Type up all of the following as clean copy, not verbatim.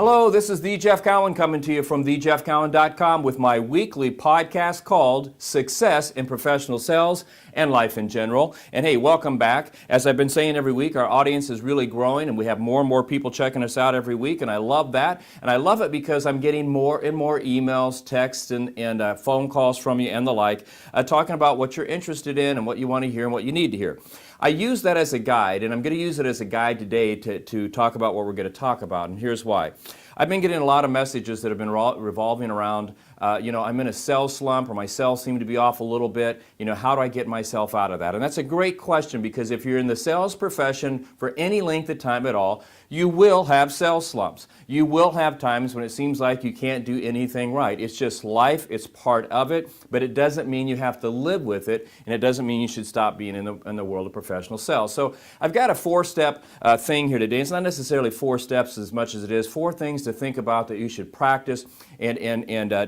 Hello, this is the Jeff Cowan coming to you from thejeffcowan.com with my weekly podcast called Success in Professional Sales and Life in General. And hey, welcome back. As I've been saying every week, our audience is really growing and we have more and more people checking us out every week, and I love that. And I love it because I'm getting more and more emails, texts, and phone calls from you and the like, talking about what you're interested in and what you want to hear and what you need to hear. I use that as a guide, and I'm going to use it as a guide today to talk about what we're going to talk about, and here's why. I've been getting a lot of messages that have been revolving around, I'm in a sales slump, or my sales seem to be off a little bit. How do I get myself out of that? And that's a great question, because if you're in the sales profession for any length of time at all, you will have sales slumps. You will have times when it seems like you can't do anything right. It's just life. It's part of it, but it doesn't mean you have to live with it, and it doesn't mean you should stop being in the world of professional sales. So I've got a four-step thing here today. It's not necessarily 4 steps as much as it is 4 things to think about that you should practice and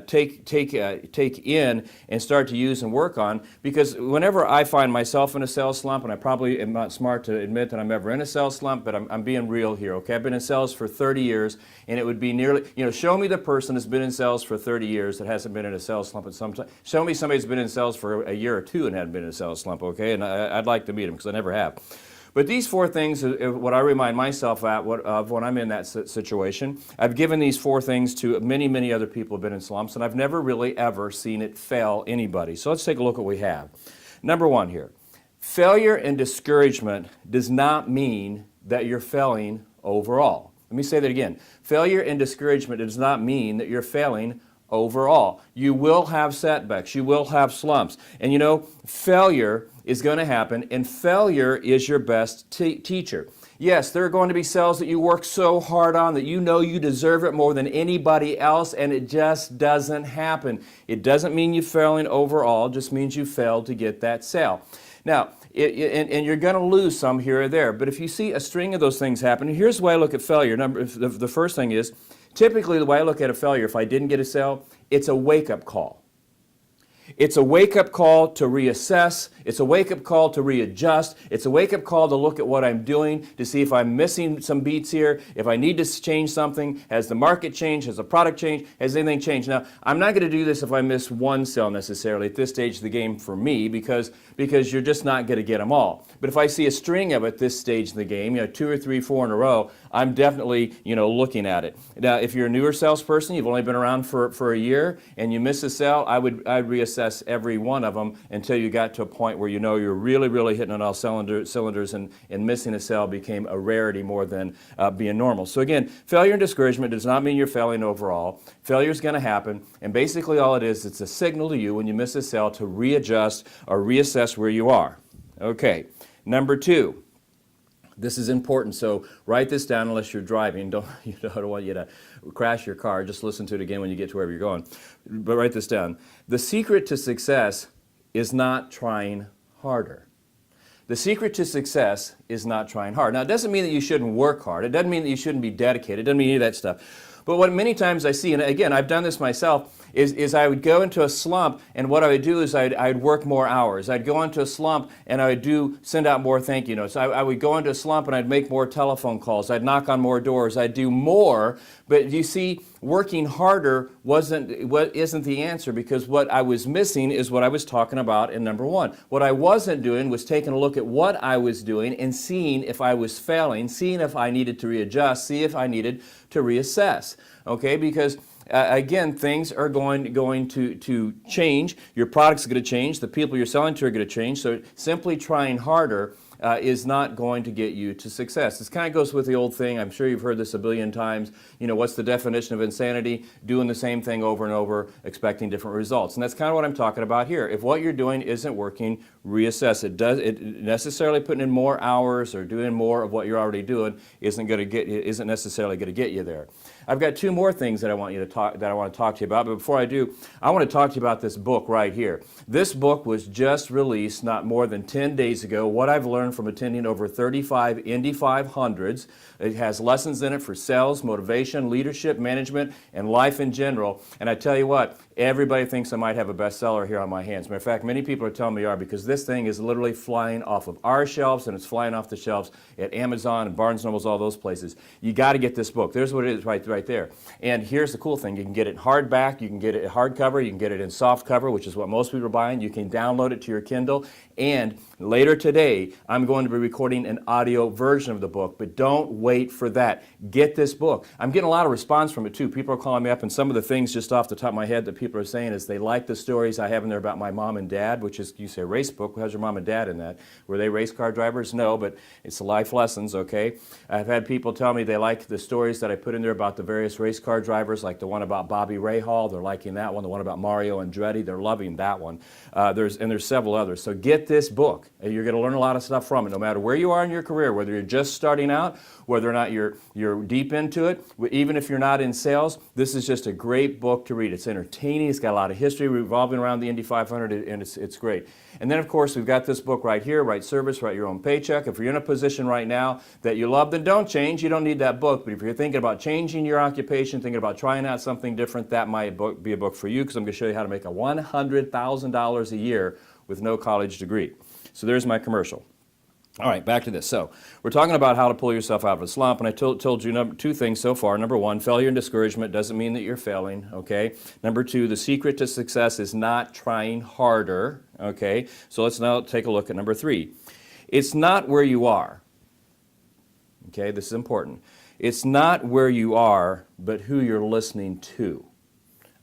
take in and start to use and work on, because whenever I find myself in a sales slump, and I probably am not smart to admit that I'm ever in a sales slump, but I'm being real here, okay? I've been in sales for 30 years, and it would be nearly, show me the person that's been in sales for 30 years that hasn't been in a sales slump at some time. Show me somebody who's been in sales for a year or 2 and hadn't been in a sales slump, okay? And I'd like to meet them, because I never have. But these 4 things are what I remind myself of when I'm in that situation. I've given these 4 things to many, many other people who have been in slumps, and I've never really ever seen it fail anybody. So let's take a look at what we have. Number 1 here. Failure and discouragement does not mean that you're failing overall. Let me say that again. Failure and discouragement does not mean that you're failing overall. You will have setbacks. You will have slumps. And failure is going to happen, and failure is your best teacher. Yes, there are going to be sales that you work so hard on that you know you deserve it more than anybody else, and it just doesn't happen. It doesn't mean you're failing overall, it just means you failed to get that sale. Now, and you're going to lose some here or there, but if you see a string of those things happen, here's the way I look at failure. The first thing is, typically the way I look at a failure, if I didn't get a sale, it's a wake-up call. It's a wake-up call to reassess. It's a wake-up call to readjust. It's a wake-up call to look at what I'm doing to see if I'm missing some beats here, if I need to change something. Has the market changed? Has the product changed? Has anything changed? Now, I'm not going to do this if I miss one sale necessarily at this stage of the game for me, because you're just not going to get them all. But if I see a string of it at this stage in the game, 2 or 3, 4 in a row, I'm definitely, looking at it. Now, if you're a newer salesperson, you've only been around for a year, and you miss a sale, I'd reassess every one of them until you got to a point where you're really, really hitting on all cylinders, and missing a sale became a rarity more than being normal. So again, failure and discouragement does not mean you're failing overall. Failure is going to happen, and basically all it is, it's a signal to you when you miss a sale to readjust or reassess where you are. Okay, number 2. This is important, so write this down unless you're driving. I don't want you to crash your car. Just listen to it again when you get to wherever you're going. But write this down. The secret to success is not trying harder. The secret to success is not trying hard. Now, it doesn't mean that you shouldn't work hard. It doesn't mean that you shouldn't be dedicated. It doesn't mean any of that stuff. But what many times I see, and again, I've done this myself, is I would go into a slump, and what I would do is I'd work more hours. I'd go into a slump, and I would send out more thank you notes. I would go into a slump, and I'd make more telephone calls. I'd knock on more doors. I'd do more. But you see, working harder isn't the answer, because what I was missing is what I was talking about in number 1. What I wasn't doing was taking a look at what I was doing and seeing if I was failing, seeing if I needed to readjust, see if I needed to reassess. Okay, because again, things are going to change. Your product's going to change. The people you're selling to are going to change. So simply trying harder is not going to get you to success. This kind of goes with the old thing. I'm sure you've heard this a billion times. What's the definition of insanity? Doing the same thing over and over, expecting different results. And that's kind of what I'm talking about here. If what you're doing isn't working, reassess it. It necessarily putting in more hours or doing more of what you're already doing isn't necessarily going to get you there. I've got 2 more things that I want to talk to you about, but before I do, I want to talk to you about this book right here. This book was just released not more than 10 days ago. What I've learned from attending over 35 Indy 500s. It has lessons in it for sales, motivation, leadership, management, and life in general. And I tell you what, everybody thinks I might have a bestseller here on my hands. Matter of fact, many people are telling me are, because this thing is literally flying off of our shelves, and it's flying off the shelves at Amazon and Barnes & Noble's, all those places. You got to get this book. There's what it is right right there. And here's the cool thing. You can get it in hardback, you can get it in hardcover, you can get it in soft cover, which is what most people are buying. You can download it to your Kindle. And later today, I'm going to be recording an audio version of the book, but don't wait for that. Get this book. I'm getting a lot of response from it too. People are calling me up, and some of the things just off the top of my head that people are saying is they like the stories I have in there about my mom and dad, which is, you say, race book, how's your mom and dad in that? Were they race car drivers? No, but it's life lessons, okay? I've had people tell me they like the stories that I put in there about the various race car drivers, like the one about Bobby Rahal, they're liking that one. The one about Mario Andretti, they're loving that one. There's several others. So get this book. You're going to learn a lot of stuff from it, no matter where you are in your career, whether you're just starting out, whether or not you're deep into it, even if you're not in sales. This is just a great book to read. It's entertaining. It's got a lot of history revolving around the Indy 500, and it's great. And then, of course, we've got this book right here, Right Service, Write Your Own Paycheck. If you're in a position right now that you love, then don't change. You don't need that book. But if you're thinking about changing your occupation, thinking about trying out something different, that might be a book for you, because I'm going to show you how to make a $100,000 a year with no college degree. So there's my commercial. All right, back to this. So we're talking about how to pull yourself out of a slump, and I told you two things so far. Number one, failure and discouragement doesn't mean that you're failing, okay? Number two, the secret to success is not trying harder, okay? So let's now take a look at number three. It's not where you are, okay? This is important. It's not where you are, but who you're listening to.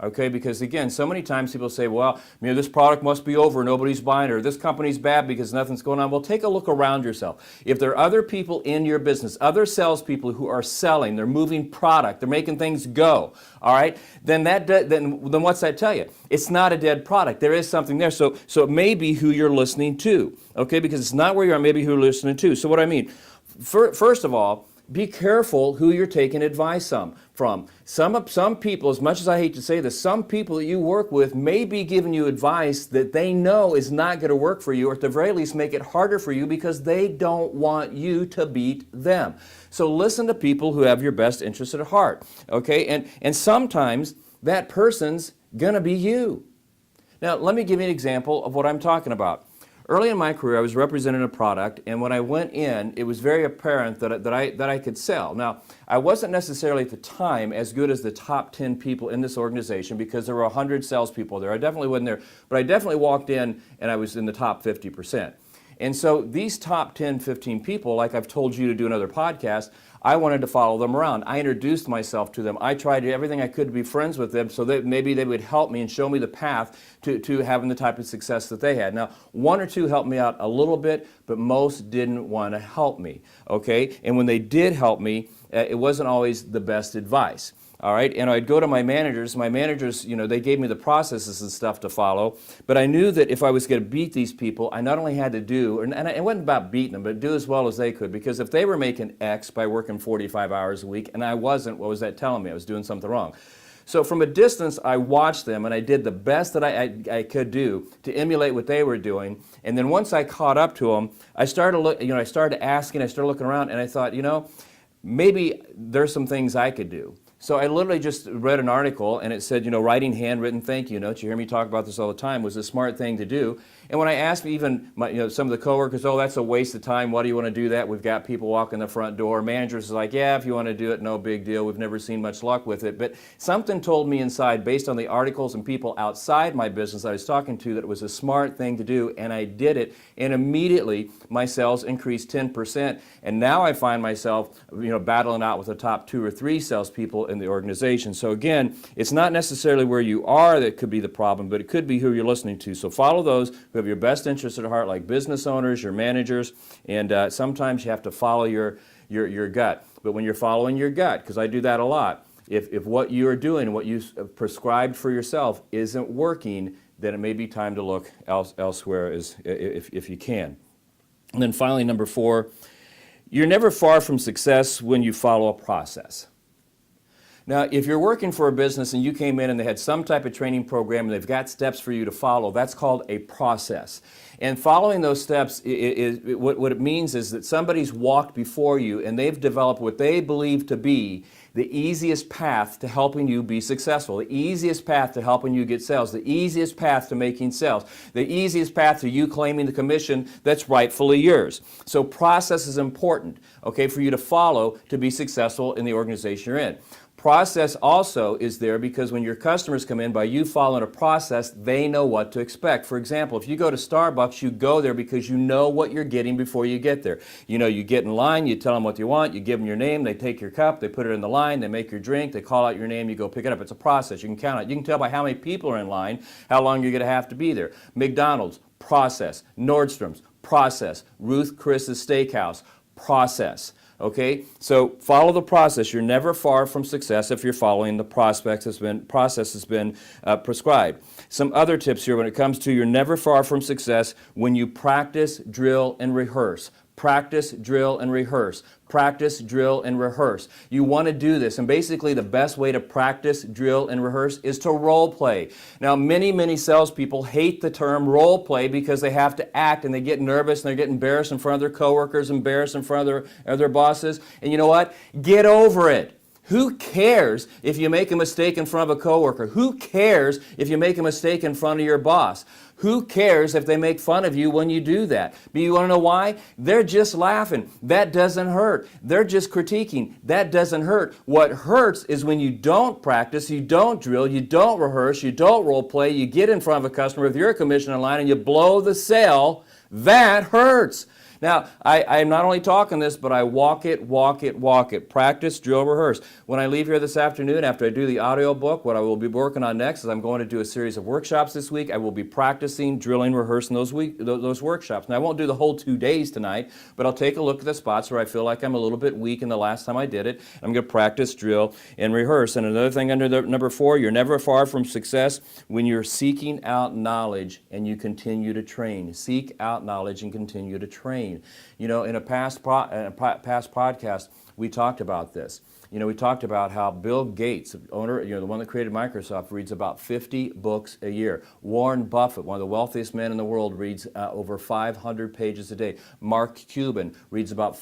Okay, because again, so many times people say, well, this product must be over, nobody's buying it, or this company's bad because nothing's going on. Well, take a look around yourself. If there are other people in your business, other salespeople who are selling, they're moving product, they're making things go, all right, then what's that tell you? It's not a dead product. There is something there. So it may be who you're listening to, okay, because it's not where you are, maybe who you're listening to. So what I mean, first of all, be careful who you're taking advice from. Some people, as much as I hate to say this, some people that you work with may be giving you advice that they know is not going to work for you, or at the very least make it harder for you because they don't want you to beat them. So listen to people who have your best interest at heart, okay? And sometimes that person's going to be you. Now, let me give you an example of what I'm talking about. Early in my career, I was representing a product, and when I went in, it was very apparent that I could sell. Now, I wasn't necessarily at the time as good as the top 10 people in this organization because there were 100 salespeople there. I definitely wasn't there, but I definitely walked in and I was in the top 50%. And so these top 10, 15 people, like I've told you to do another podcast, I wanted to follow them around. I introduced myself to them. I tried everything I could to be friends with them so that maybe they would help me and show me the path to having the type of success that they had. Now, one or two helped me out a little bit, but most didn't want to help me, okay? And when they did help me, it wasn't always the best advice. All right, and I'd go to my managers. My managers, they gave me the processes and stuff to follow, but I knew that if I was going to beat these people, I not only had to do, and it wasn't about beating them, but do as well as they could, because if they were making X by working 45 hours a week and I wasn't, what was that telling me? I was doing something wrong. So from a distance, I watched them and I did the best that I could do to emulate what they were doing. And then once I caught up to them, I started asking, I started looking around, and I thought, maybe there's some things I could do. So I literally just read an article, and it said, writing handwritten thank you notes. You hear me talk about this all the time. Was a smart thing to do. And when I asked even some of the coworkers, oh, that's a waste of time. Why do you want to do that? We've got people walking the front door. Managers are like, yeah, if you want to do it, no big deal. We've never seen much luck with it. But something told me inside, based on the articles and people outside my business I was talking to, that it was a smart thing to do, and I did it. And immediately my sales increased 10%. And now I find myself, battling out with the top 2 or 3 salespeople in the organization. So again, it's not necessarily where you are that could be the problem, but it could be who you're listening to. So follow those who have your best interests at heart, like business owners, your managers, and sometimes you have to follow your gut. But when you're following your gut, because I do that a lot, if what you're doing, what you prescribed for yourself isn't working, then it may be time to look elsewhere if you can. And then finally, number 4, you're never far from success when you follow a process. Now, if you're working for a business and you came in and they had some type of training program and they've got steps for you to follow, that's called a process. And following those steps, what it means is that somebody's walked before you and they've developed what they believe to be the easiest path to helping you be successful, the easiest path to helping you get sales, the easiest path to making sales, the easiest path to you claiming the commission that's rightfully yours. So process is important, okay, for you to follow to be successful in the organization you're in. Process also is there because when your customers come in, by you following a process, they know what to expect. For example, if you go to Starbucks, you go there because you know what you're getting before you get there. You know, you get in line, you tell them what you want, you give them your name, they take your cup, they put it in the line, they make your drink, they call out your name, you go pick it up. It's a process. You can count it. You can tell by how many people are in line how long you're going to have to be there. McDonald's, process. Nordstrom's, process. Ruth Chris's Steakhouse, process. Okay, so follow the process. You're never far from success if you're following the process has been prescribed. Some other tips here when it comes to you're never far from success when you practice, drill, and rehearse. Practice, drill, and rehearse. Practice, drill, and rehearse. You want to do this, and basically the best way to practice, drill, and rehearse is to role play. Now, many salespeople hate the term role play because they have to act and they get nervous and they get embarrassed in front of their coworkers, embarrassed in front of their bosses. And you know what? Get over it. Who cares if you make a mistake in front of a coworker? Who cares if you make a mistake in front of your boss? Who cares if they make fun of you when you do that? But you want to know why? They're just laughing. That doesn't hurt. They're just critiquing. That doesn't hurt. What hurts is when you don't practice, you don't drill, you don't rehearse, you don't role play, you get in front of a customer with your commission in line and you blow the sale. That hurts. Now, I'm not only talking this, but I walk it. Practice, drill, rehearse. When I leave here this afternoon, after I do the audio book, what I will be working on next is I'm going to do a series of workshops this week. I will be practicing, drilling, rehearsing those workshops. Now, I won't do the whole 2 days tonight, but I'll take a look at the spots where I feel like I'm a little bit weak in the last time I did it. I'm going to practice, drill, and rehearse. And another thing under number 4, you're never far from success when you're seeking out knowledge and you continue to train. Seek out knowledge and continue to train. You know, in a past podcast, we talked about this. You know, we talked about how Bill Gates, owner, the one that created Microsoft, reads about 50 books a year. Warren Buffett, one of the wealthiest men in the world, reads over 500 pages a day. Mark Cuban reads about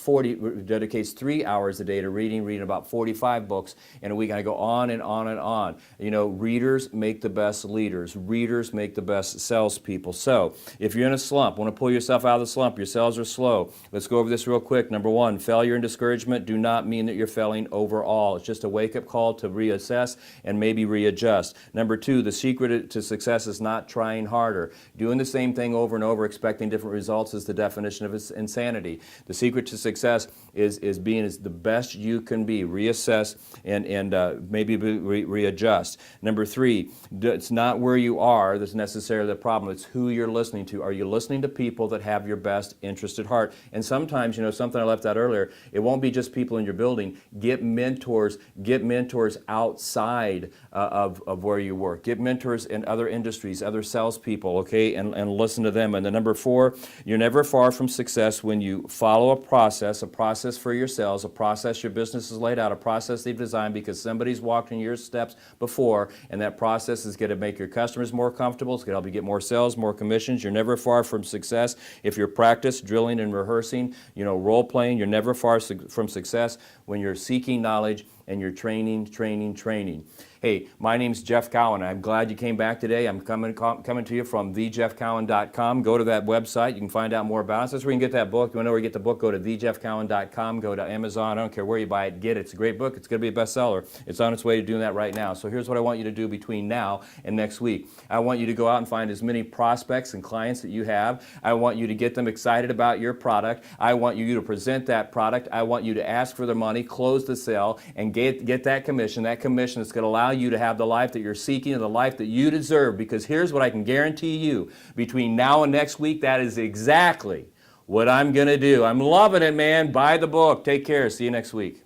dedicates 3 hours a day to reading about 45 books in a week. And I go on and on and on. You know, readers make the best leaders. Readers make the best salespeople. So, if you're in a slump, want to pull yourself out of the slump, your sales are slow. Let's go over this real quick. Number 1, failure and discouragement do not mean that you're failing overall. It's just a wake-up call to reassess and maybe readjust. Number 2, the secret to success is not trying harder. Doing the same thing over and over, expecting different results is the definition of insanity. The secret to success is being the best you can be. Reassess and maybe readjust. Number 3, it's not where you are that's necessarily the problem. It's who you're listening to. Are you listening to people that have your best interest at heart? And sometimes, you know, something I left out earlier, it won't be just people in your building. Get mentors outside of where you work. Get mentors in other industries, other salespeople, okay, and listen to them. And the number 4, you're never far from success when you follow a process for your sales, a process your business has laid out, a process they've designed because somebody's walked in your steps before, and that process is going to make your customers more comfortable. It's going to help you get more sales, more commissions. You're never far from success if you're practice, drilling, and rehearsing, you know, role playing. You're never far from success when you're seeking knowledge and you're training. Hey, my name's Jeff Cowan. I'm glad you came back today. I'm coming to you from thejeffcowan.com. Go to that website. You can find out more about us. That's where you can get that book. You want to know where you get the book? Go to thejeffcowan.com. Go to Amazon. I don't care where you buy it. Get it. It's a great book. It's going to be a bestseller. It's on its way to doing that right now. So here's what I want you to do between now and next week. I want you to go out and find as many prospects and clients that you have. I want you to get them excited about your product. I want you to present that product. I want you to ask for their money, close the sale, and get that commission. That commission is going to allow you to have the life that you're seeking and the life that you deserve, because here's what I can guarantee you. Between now and next week, that is exactly what I'm going to do. I'm loving it, man. Buy the book. Take care. See you next week.